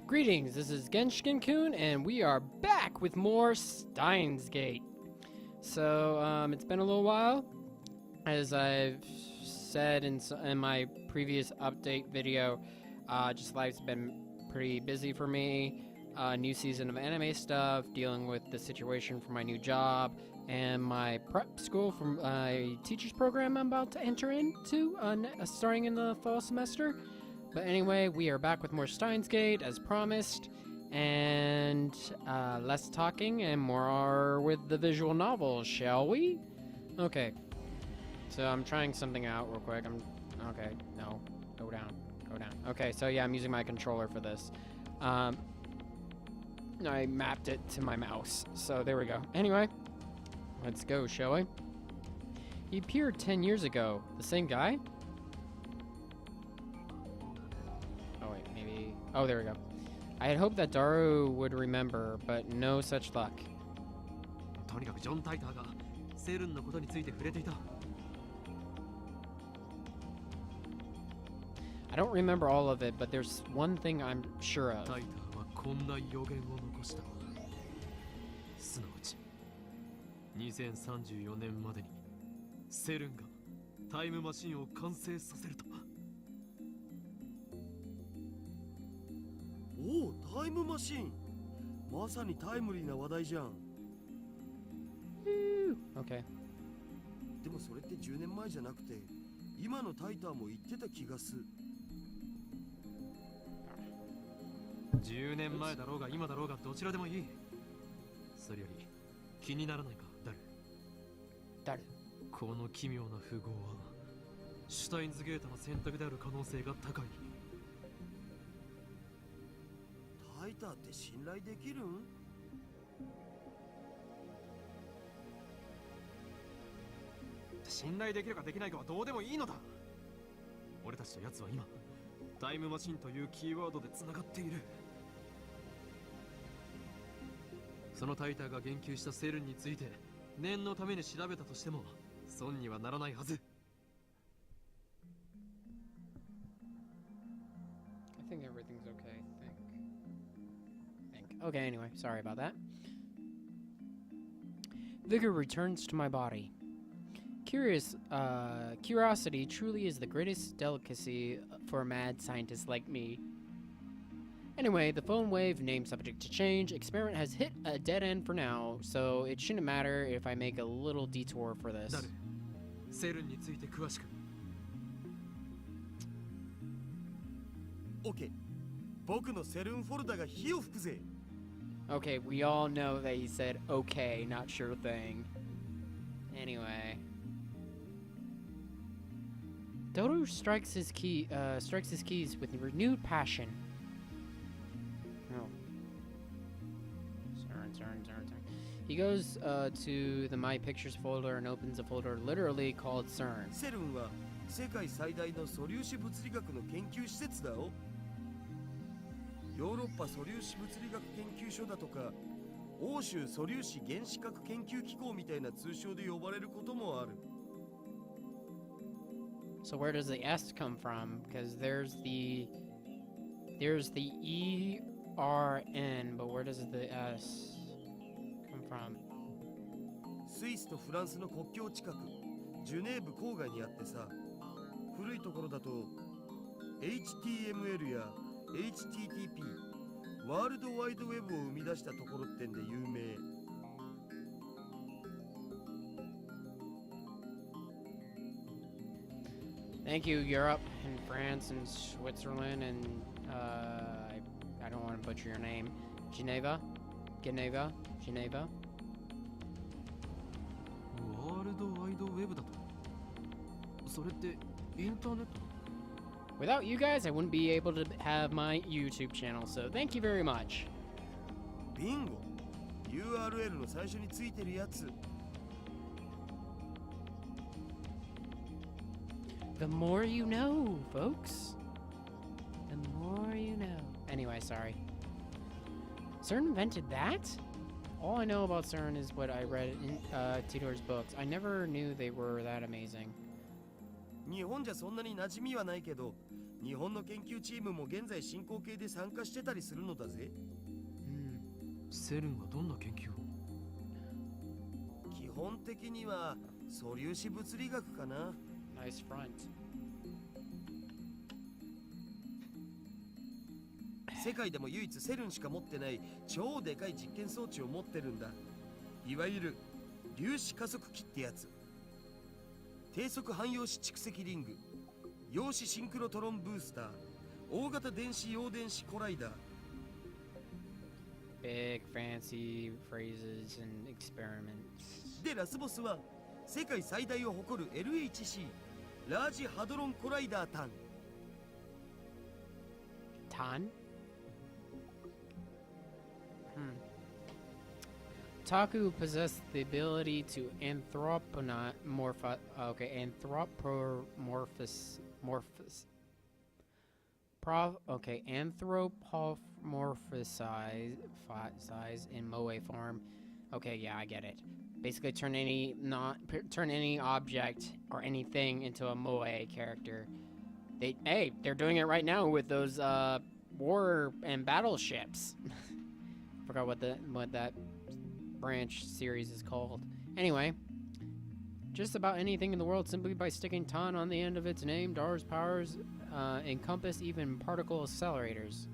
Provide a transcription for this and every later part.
Greetings, this is Genshin-kun, and we are back with more Steins Gate. So, it's been a little while, as I've said in my previous update video. Just life's been pretty busy for me. New season of anime stuff, dealing with the situation for my new job, and my prep school for my teacher's program I'm about to enter into, starting in the fall semester. But anyway, we are back with more Steins Gate, as promised, and less talking and more with the visual novel, shall we? Okay, so I'm trying something out real quick. Okay, no, go down. Okay, so yeah, I'm using my controller for this. I mapped it to my mouse, so there we go. Anyway, let's go, shall we? He appeared 10 years ago. The same guy? Oh wait, maybe... Oh, there we go. I had hoped that Daru would remember, but no such luck. I don't remember all of it, but there's one thing I'm sure of. Oh, time machine! まさにタイムリーな話題じゃん。Okay. でもそれって10年前じゃなくて、今のタイターも言ってた気がする。10年前だろうが今だろうがどちらでもいい。それより気にならないか、ダル。この奇妙な符号はシュタインズゲートの選択である可能性が高い。タイターって信頼できるん？信頼できるかできないかはどうでもいいのだ。俺たちと奴は今タイムマシンというキーワードでつながっている。そのタイターが言及したセルンについて念のために調べたとしても損にはならないはず。I think everything's okay. Think. Okay, anyway, sorry about that. Vigor returns to my body. Curiosity truly is the greatest delicacy for a mad scientist like me. Anyway, the phone wave, name subject to change, experiment has hit a dead end for now, so it shouldn't matter if I make a little detour for this. OK。僕のセルンフォルダが火を吹くぜ。Okay, we all know that he said okay, not sure thing. Anyway. Dodo strikes his keys with renewed passion. Oh. Turn. He goes to the My Pictures folder and opens a folder literally called CERN. セルンは世界最大の素粒子物理学の研究施設だよ。ヨーロッパ素粒子物理学研究所だとか、欧州素粒子原子核研究機構みたいな通称で呼ばれることもある。So where does the S come from? Because there's the ERN, but where does the S come from? スイスとフランスの国境近く、ジュネーブ郊外にあってさ、古いところだと HTML や HTTP、ワールドワイドウェブを生み出したところってんで有名。Thank you, Europe and France and Switzerland and I don't want to butcher your name. Geneva. ワールドワイドウェブだと。それってインターネット？ Without you guys, I wouldn't be able to have my YouTube channel, so thank you very much. ビンゴ URL の最初についてるやつ。The more you know, folks. The more you know. Anyway, sorry. CERN invented that? All I know about CERN is what I read in Tidor's books. I never knew they were that amazing. 日本じゃそんなに馴染みはないけど、日本の研究チームも現在進行形で参加してたりするのだぜ。セルンはどんな研究を？基本的には素粒子物理学かな。Nice front. 世界でも唯一セルンしか持ってない超でかい実験装置を持ってるんだ。いわゆる粒子加速器ってやつ。低速汎用子蓄積リング、陽子シンクロトロンブースター、大型電子陽電子コライダー。Big fancy phrases and experiments. でラスボスは世界最大を誇る LHC ラージハドロンコライダータン。Tan? Taku possessed the ability to anthropomorphize in Moe form. Okay, yeah, I get it. Basically, turn any object or anything into a Moe character. They're doing it right now with those war and battleships. Forgot what that branch series is called. Anyway, just about anything in the world simply by sticking Tan on the end of its name. Dara's powers encompass even particle accelerators.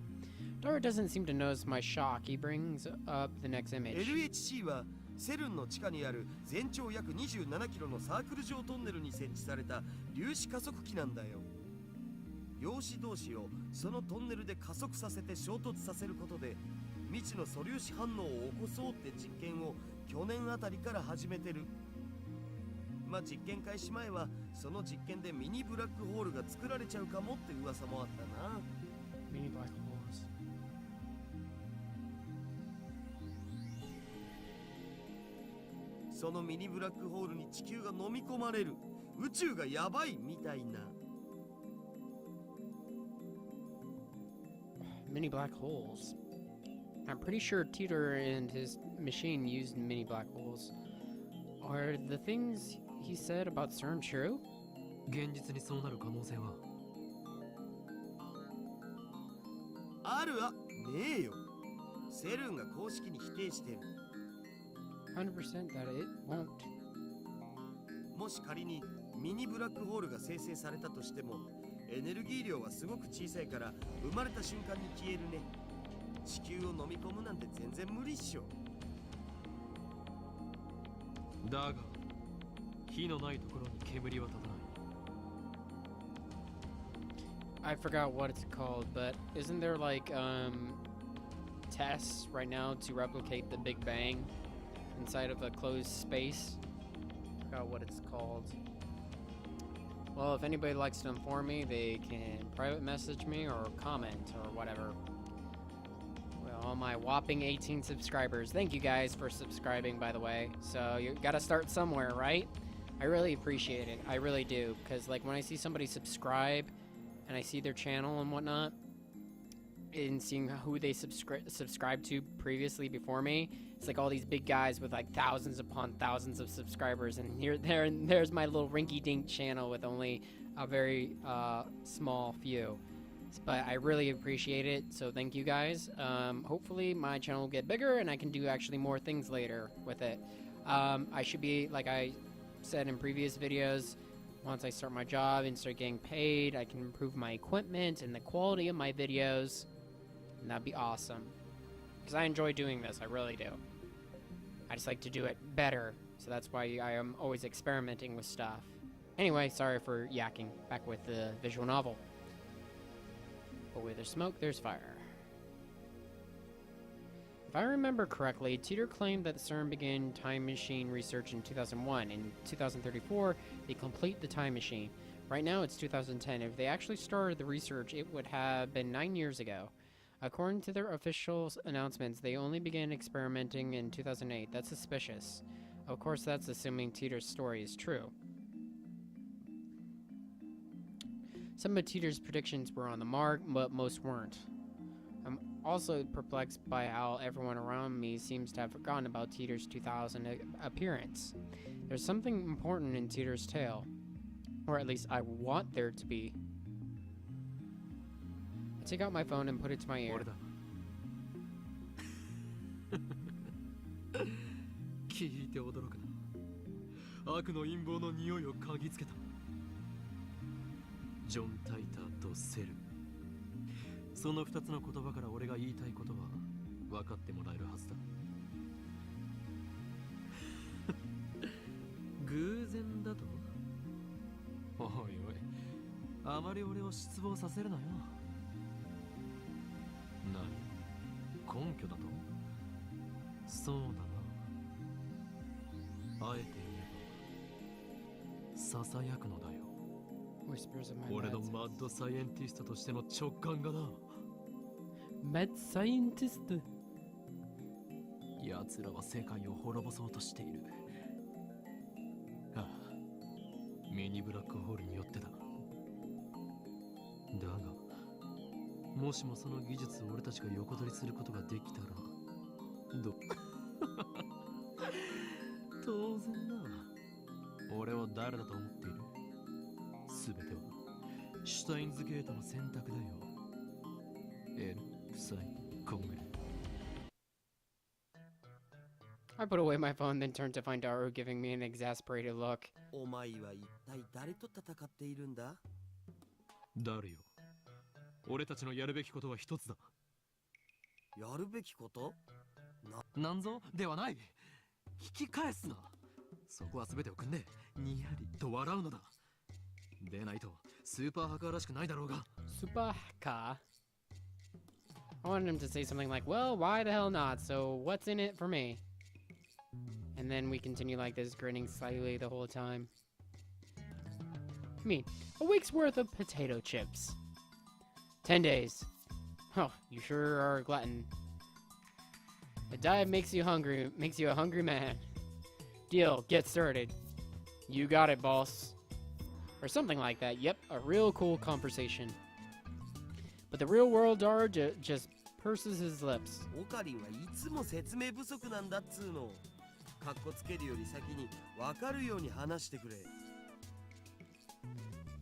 Dara doesn't seem to notice my shock. He brings up the next image. LHC はセルンの地下にある全長約27キロのサークル状トンネルに設置された粒子加速器なんだよ。陽子同士をそのトンネルで加速させて衝突させることで未知の素粒子反応を起こそうって実験を去年あたりから始めてる。まあ実験開始前はその実験でミニブラックホールが作られちゃうかもって噂もあったな。Mini black holes. そのミニブラックホールに地球が飲み込まれる。宇宙がやばいみたいな。Mini black holes. I'm pretty sure Teeter and his machine used mini black holes. Are the things he said about CERN true? 現実にそうなる可能性は？あるわ、ねえよ。セルンが公式に否定してる。100% that it won't. もし仮にミニブラックホールが生成されたとしても、エネルギー量はすごく小さいから生まれた瞬間に消えるね。地球を飲み込むなんて全然無理っしょ。だが火のないところに煙は立たない。 I forgot what it's called, but isn't there like tests right now to replicate the Big Bang inside of a closed space? I forgot what it's called. Well, if anybody likes to inform me, they can private message me or comment or whatever. Well, all my whopping 18 subscribers. Thank you guys for subscribing, by the way. So you gotta start somewhere, right? I really appreciate it. I really do. Because like when I see somebody subscribe and I see their channel and whatnot, and seeing who they subscribed to previously before me, it's like all these big guys with like thousands upon thousands of subscribers, and there's my little rinky-dink channel with only a very small few. But I really appreciate it, so thank you guys. Hopefully my channel will get bigger and I can do actually more things later with it. I should be, like I said in previous videos, once I start my job and start getting paid, I can improve my equipment and the quality of my videos, and that'd be awesome. Because I enjoy doing this, I really do. I just like to do it better, so that's why I am always experimenting with stuff. Anyway, sorry for yakking. Back with the visual novel. But where there's smoke, there's fire. If I remember correctly, Teeter claimed that CERN began time machine research in 2001. In 2034, they complete the time machine. Right now, it's 2010. If they actually started the research, it would have been 9 years ago. According to their official announcements, they only began experimenting in 2008. That's suspicious. Of course, that's assuming Teeter's story is true. Some of Teeter's predictions were on the mark, but most weren't. I'm also perplexed by how everyone around me seems to have forgotten about Teeter's 2000 appearance. There's something important in Teeter's tale. Or at least I want there to be. take out my phone and put it to my ear. 俺だ。聞いて驚くな。悪の陰謀の匂いを嗅ぎつけた。ジョン・タイターとセル。その2つの言葉から俺が言いたいことは分かってもらえるはずだ。偶然だと？おいおい、あまり俺を失望させるなよ。何？根拠だと？そうだな。あえて言えばささやくのだよ。Whispers of my 俺の mad マッドサイエンティストとしての直感がな。Mad scientist. 奴らは世界を滅ぼそうとしている。ああ、ミニブラックホールによってだ。だが、もしもその技術を俺たちが横取りすることができたら、当然だ。俺は誰だと思っている？すべてはシュタインズゲートの選択だよ。臭いコングル。I put away my phone, then turned to find Daru giving me an exasperated look. お前は一体誰と戦っているんだ？誰よ。俺たちのやるべきことは一つだ。やるべきこと？なんぞではない。引き返すな。そこは全てを組んでにやりと笑うのだ。でないとスーパーハッカーらしくないだろうが。 SUPA HACKA? I wanted him to say something like, well, why the hell not? So what's in it for me? And then we continue like this, grinning slightly the whole time. I mean, a week's worth of potato chips. 10 days. Oh, you sure are a glutton. A diet makes you hungry, makes you a hungry man. Deal, get started. You got it, boss. Or something like that. Yep, a real cool conversation. But the real world Daru just purses his lips. オカリンはいつも説明不足なんだっつーの。かっこつけるより先に分かるように話してくれ。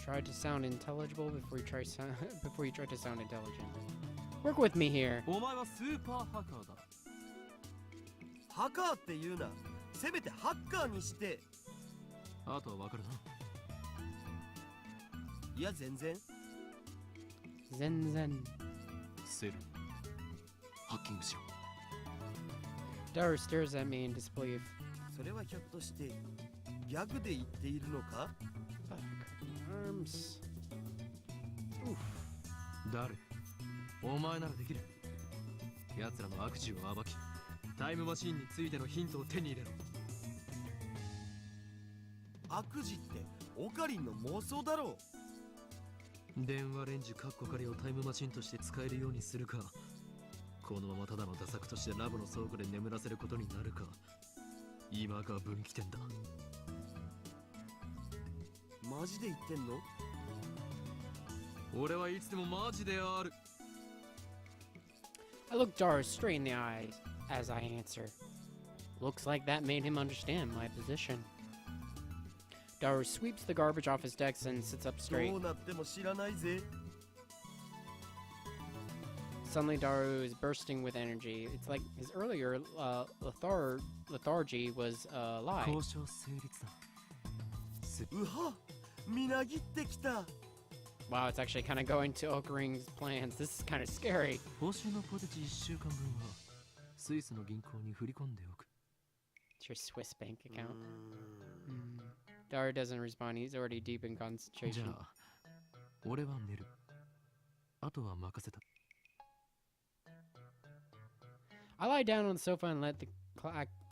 Try to sound intelligible before you try to sound intelligent. Work with me here. お前はスーパーハッカーだ。ハッカーって言うな。せめてハッカーにして。あとは分かるな。いや全然。Zen Zen. セル、ハッキングしろ。Daru stares at me in disbelief. それはひょっとしてギャグで言っているのか？ Arms. 誰？お前ならできる。奴らの悪事を暴き、タイムマシンについてのヒントを手に入れろ。悪事ってオカリンの妄想だろう。電話レンジカッコ仮をタイムマシンとして使えるようにするか、このままただの打作としてラボの倉庫で眠らせることになるか、今が分岐点だ。マジで言ってんの？俺はいつでもマジである。I look Daru straight in the eyes as I answer. Looks like that made him understand my position. Daru sweeps the garbage off his desk and sits up straight. どうなっても知らないぜ。Suddenly, Daru is bursting with energy. It's like his earlier lethargy was a lie. 交渉成立だ。うは、みなぎってきた。Wow, it's actually kind of going to Okaring's plans. This is kind of scary. 報酬のポテチ1週間分はスイスの銀行に振り込んでおく。It's your Swiss bank account. Daru doesn't respond. He's already deep in じゃ concentration. あ、俺は寝る。あとは任せた。I lie down on the sofa and let the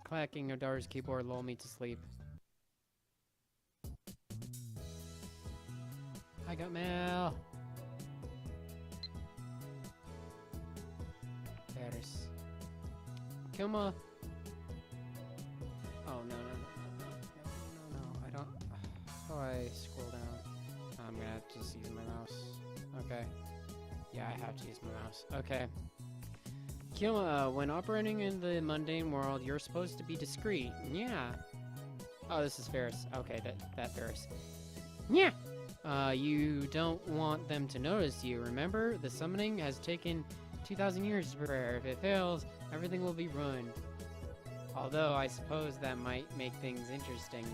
clacking of Daru's keyboard lull me to sleep. I got mail. Paris. Kilma. Oh, no. I don't. How do I scroll down? I'm gonna have to just use my mouse. Okay. Yeah, I have to use my mouse. Okay. Kilma, when operating in the mundane world, you're supposed to be discreet. Yeah. Oh, this is Ferris. Okay, that Ferris. Yeah. You don't want them to notice you, remember? The summoning has taken 2,000 years to prepare. If it fails, everything will be ruined. Although, I suppose that might make things interesting.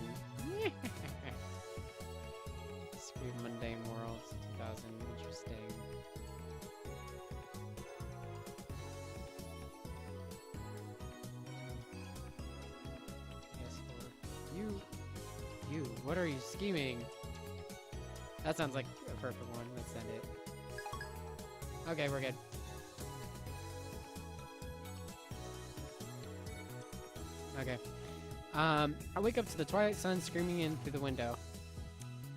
Screwed mundane worlds, 2,000, interesting. Yes, you, what are you scheming? That sounds like a perfect one. Let's send it. Okay, we're good. Okay. I wake up to the twilight sun screaming in through the window.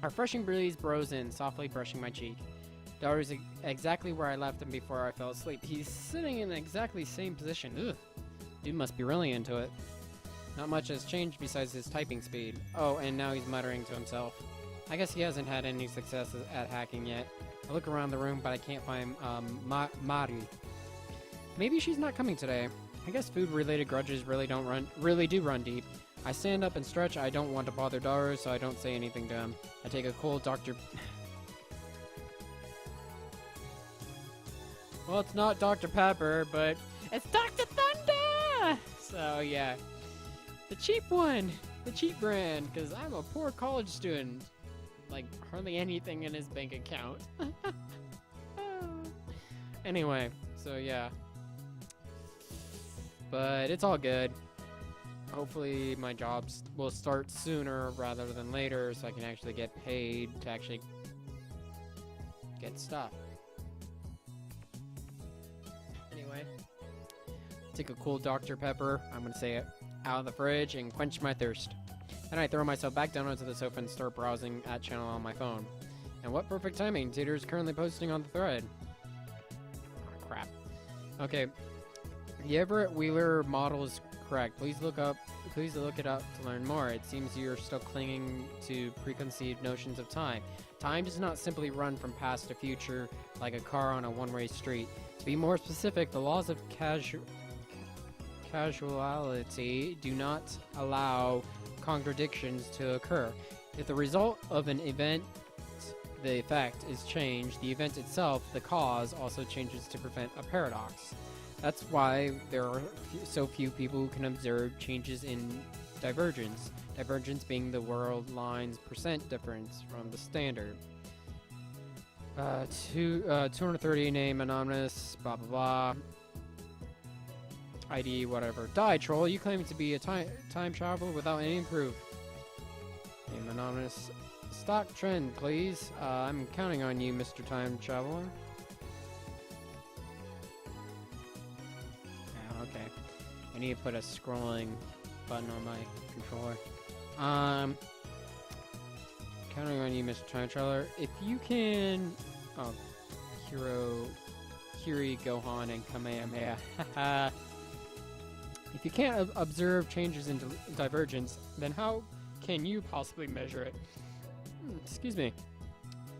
A refreshing breeze blows in, softly brushing my cheek. Daughter's exactly where I left him before I fell asleep. He's sitting in exactly the same position. Ugh. Dude must be really into it. Not much has changed besides his typing speed. Oh, and now he's muttering to himself. I guess he hasn't had any success at hacking yet. I look around the room, but I can't find Mari. Maybe she's not coming today. I guess food-related grudges really do run deep. I stand up and stretch. I don't want to bother Daru, so I don't say anything to him. I take a cold Dr. Well, it's not Dr. Pepper, but it's Dr. Thunder! So, yeah. The cheap one! The cheap brand, because I'm a poor college student. Like, hardly anything in his bank account. Anyway, so yeah. But it's all good. Hopefully my jobs will start sooner rather than later so I can actually get paid to actually get stuff. Anyway, take a cool Dr. Pepper, I'm gonna say it, out of the fridge and quench my thirst. Then I throw myself back down onto the sofa and start browsing at channel on my phone. And what perfect timing, Teeter is currently posting on the thread. Oh, crap. Okay. The Everett Wheeler model is correct. Please look it up to learn more. It seems you're still clinging to preconceived notions of time. Time does not simply run from past to future like a car on a one-way street. To be more specific, the laws of causality do not allow contradictions to occur. If the result of an event, the effect, is changed, the event itself, the cause, also changes to prevent a paradox. That's why there are so few people who can observe changes in divergence. Divergence being the world line's percent difference from the standard. 230, name anonymous, blah blah blah. ID, whatever. Die, troll. You claim to be a time traveler without any proof. Name anonymous. Stock trend, please. I'm counting on you, Mr. Time Traveler. Oh, okay. I need to put a scrolling button on my controller. Counting on you, Mr. Time Traveler. If you can... Oh. Kiri, Gohan, and Kamehameha. Haha. If you can't observe changes in divergence, then how can you possibly measure it? Excuse me.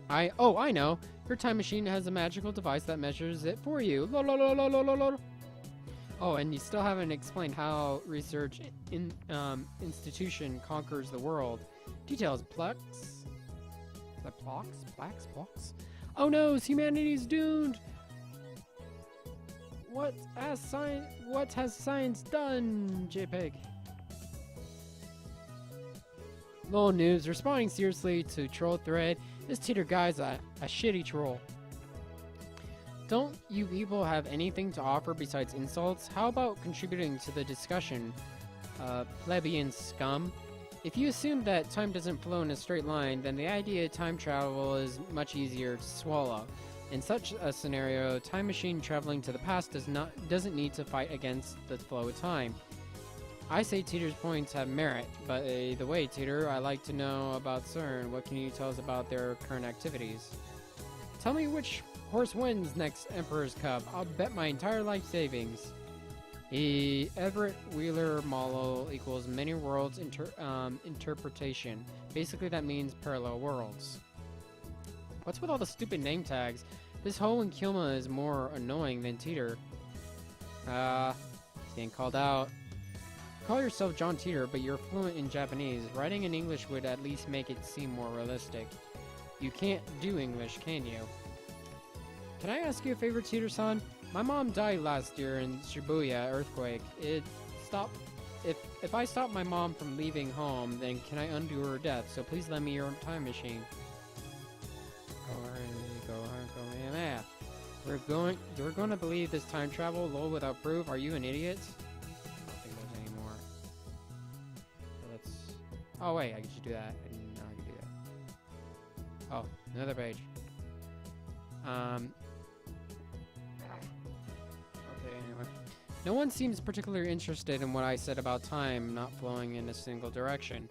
I know. Your time machine has a magical device that measures it for you. Oh, and you still haven't explained how research institution conquers the world. Details, Plex? Is that Plex? Oh no, humanity's doomed! What has science done, JPEG? Lol news, responding seriously to troll thread. This Teeter guy's a shitty troll. Don't you people have anything to offer besides insults? How about contributing to the discussion, plebeian scum? If you assume that time doesn't flow in a straight line, then the idea of time travel is much easier to swallow. In such a scenario, time machine traveling to the past doesn't need to fight against the flow of time. I say Teeter's points have merit, but the way, Teeter, I like to know about CERN. What can you tell us about their current activities? Tell me which horse wins next Emperor's Cup. I'll bet my entire life savings. The Everett Wheeler model equals many worlds interpretation. Basically, that means parallel worlds. What's with all the stupid name tags? This whole Kilma is more annoying than Teeter. Getting called out. Call yourself John Teeter, but you're fluent in Japanese. Writing in English would at least make it seem more realistic. You can't do English, can you? Can I ask you a favor, Teeter-san? My mom died last year in Shibuya earthquake. If I stop my mom from leaving home, then can I undo her death? So please lend me your time machine. You're going to believe this time travel, lol, without proof? Are you an idiot? I don't think there's any more. So let's... Oh wait, I can just do that. I didn't know I could do that. Oh, another page. Okay, anyway. No one seems particularly interested in what I said about time not flowing in a single direction.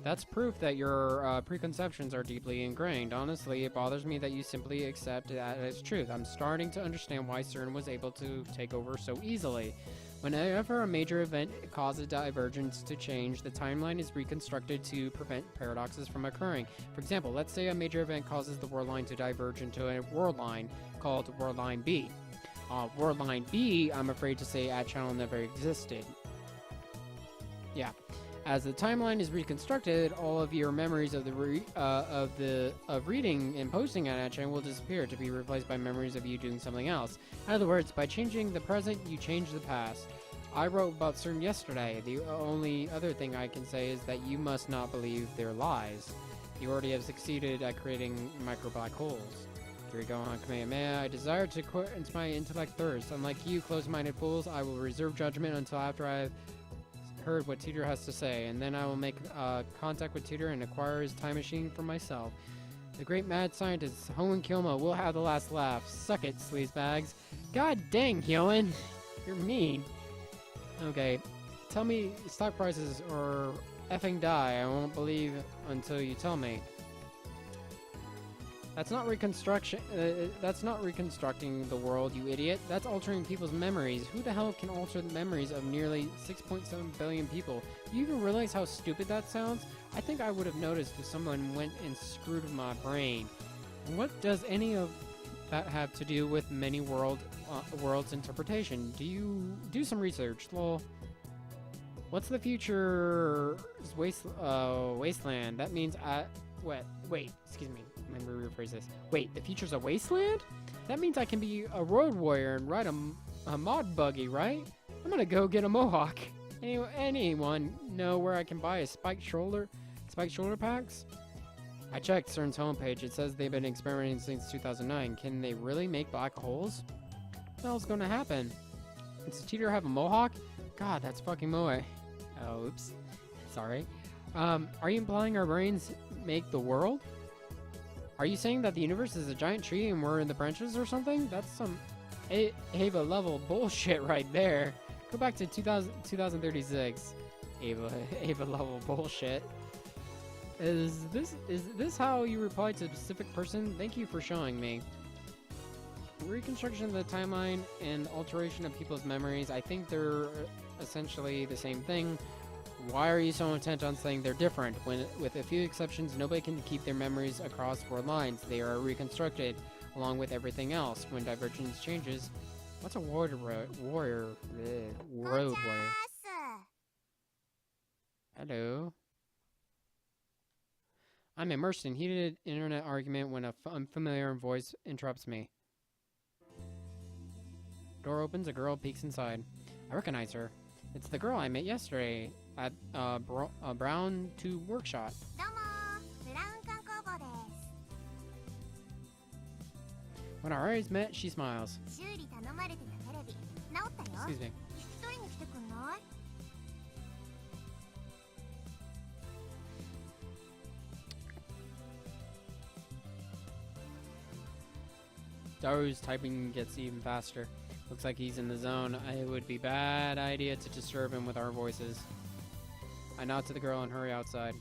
That's proof that your preconceptions are deeply ingrained. Honestly, it bothers me that you simply accept that as truth. I'm starting to understand why CERN was able to take over so easily. Whenever a major event causes divergence to change, the timeline is reconstructed to prevent paradoxes from occurring. For example, let's say a major event causes the world line to diverge into a world line called world line B. World line B, I'm afraid to say, at channel never existed. Yeah. As the timeline is reconstructed, all of your memories of reading and posting on channel will disappear to be replaced by memories of you doing something else. In other words, by changing the present, you change the past. I wrote about CERN yesterday. The only other thing I can say is that you must not believe their lies. You already have succeeded at creating micro black holes. Here we go on Kamehameha. I desire to quench my intellect thirst. Unlike you, close-minded fools, I will reserve judgment until after I've heard what Teeter has to say, and then I will make contact with Teeter and acquire his time machine for myself. The great mad scientist, Hoenn Kyomo, will have the last laugh. Suck it, sleazebags. God dang, Hyoen! You're mean. Okay, tell me stock prices or effing die. I won't believe until you tell me. That's not reconstruction. That's not reconstructing the world, you idiot. That's altering people's memories. Who the hell can alter the memories of nearly 6.7 billion people? Do you even realize how stupid that sounds? I think I would have noticed if someone went and screwed with my brain. What does any of that have to do with many world's interpretation? Do some research, lol. What's the future wasteland? That means wait, excuse me. Let me rephrase this. Wait, the future's a wasteland? That means I can be a road warrior and ride a mod buggy, right? I'm gonna go get a mohawk. Anyone know where I can buy a spiked shoulder packs? I checked CERN's homepage. It says they've been experimenting since 2009. Can they really make black holes? What the hell's gonna happen? Does Teeter have a mohawk? God, that's fucking moe. Oh, oops. Sorry. Are you implying our brains make the world? Are you saying that the universe is a giant tree and we're in the branches or something? That's some Ava level bullshit right there. Go back to 2036. Ava level bullshit. Is this how you reply to a specific person? Thank you for showing me. Reconstruction of the timeline and alteration of people's memories. I think they're essentially the same thing. Why are you so intent on saying they're different? When, with a few exceptions, nobody can keep their memories across world lines. They are reconstructed, along with everything else. When divergence changes, what's a road warrior? Hello. I'm immersed in heated internet argument when a unfamiliar voice interrupts me. Door opens, a girl peeks inside. I recognize her. It's the girl I met yesterday at Brown 2 Workshop. When our eyes met, she smiles. Excuse me. Daru's typing gets even faster. Looks like he's in the zone. It would be a bad idea to disturb him with our voices. I nod to the girl and hurry outside.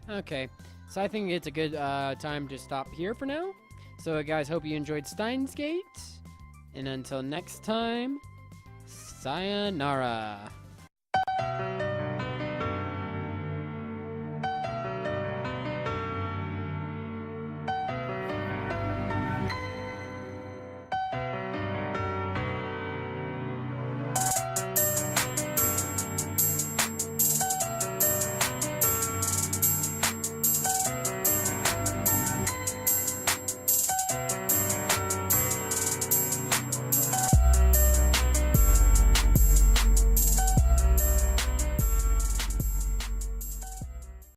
Okay, so I think it's a good time to stop here for now. So guys, hope you enjoyed Steins Gate. And until next time, sayonara.